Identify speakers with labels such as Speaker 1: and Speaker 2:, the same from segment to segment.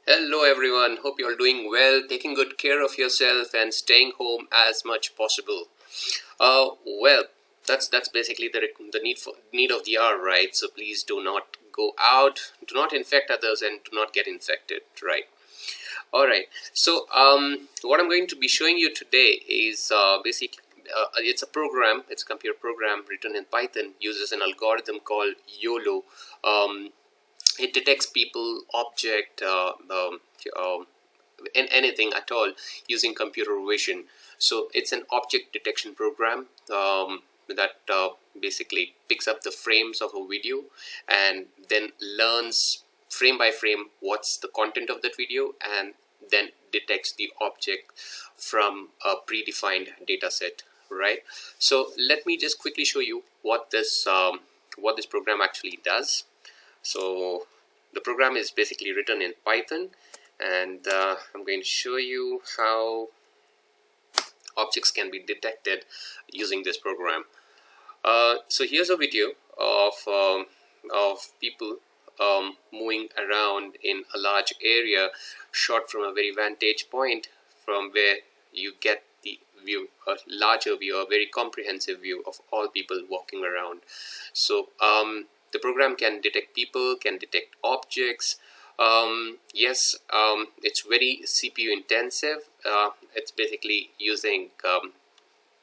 Speaker 1: Hello everyone, hope you're doing well, taking good care of yourself and staying home as much possible. Well, that's basically the need of the hour, right? So please do not go out, do not infect others, and do not get infected, right? All right. So what I'm going to be showing you today is basically it's a program, it's a computer program written in Python, uses an algorithm called YOLO. It detects people, object, and anything at all using computer vision. So it's an object detection program that basically picks up the frames of a video and then learns frame by frame what's the content of that video, and then detects the object from a predefined data set, right? So let me just quickly show you what this program actually does. So the program is basically written in Python, and I'm going to show you how objects can be detected using this program. So here's a video of people moving around in a large area, shot from a very vantage point from where you get the view, a larger view, a very comprehensive view of all people walking around. So the program can detect people, can detect objects. Yes, it's very CPU intensive. It's basically using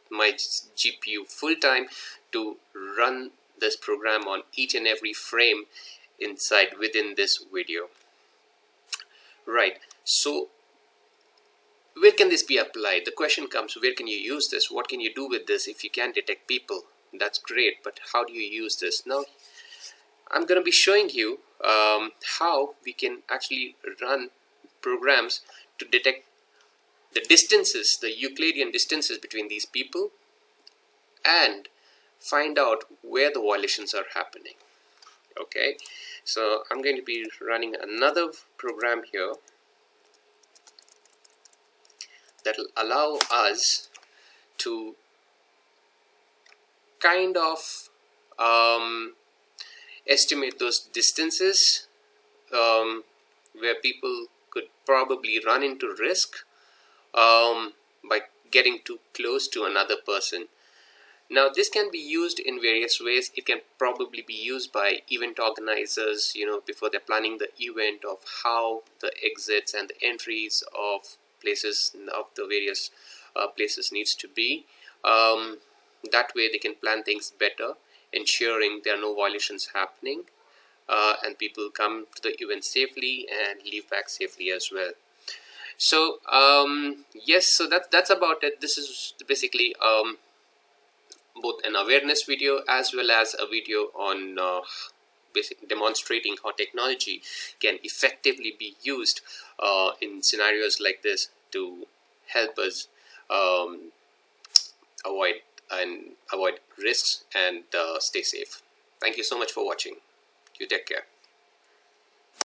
Speaker 1: my GPU full time to run this program on each and every frame within this video. Right. So where can this be applied? The question comes, where can you use this? What can you do with this? If you can detect people, that's great, but how do you use this? Now I'm going to be showing you how we can actually run programs to detect the distances, the Euclidean distances between these people, and find out where the violations are happening. Okay, so I'm going to be running another program here that will allow us to kind of estimate those distances where people could probably run into risk by getting too close to another person. Now this can be used in various ways. It can probably be used by event organizers, before they're planning the event, of how the exits and the entries of places, of the various places needs to be. That way they can plan things better, ensuring there are no violations happening, and people come to the event safely and leave back safely as well. So yes, so that's about it. This is basically both an awareness video as well as a video on demonstrating how technology can effectively be used in scenarios like this to help us avoid risks and stay safe. Thank you so much for watching. You take care.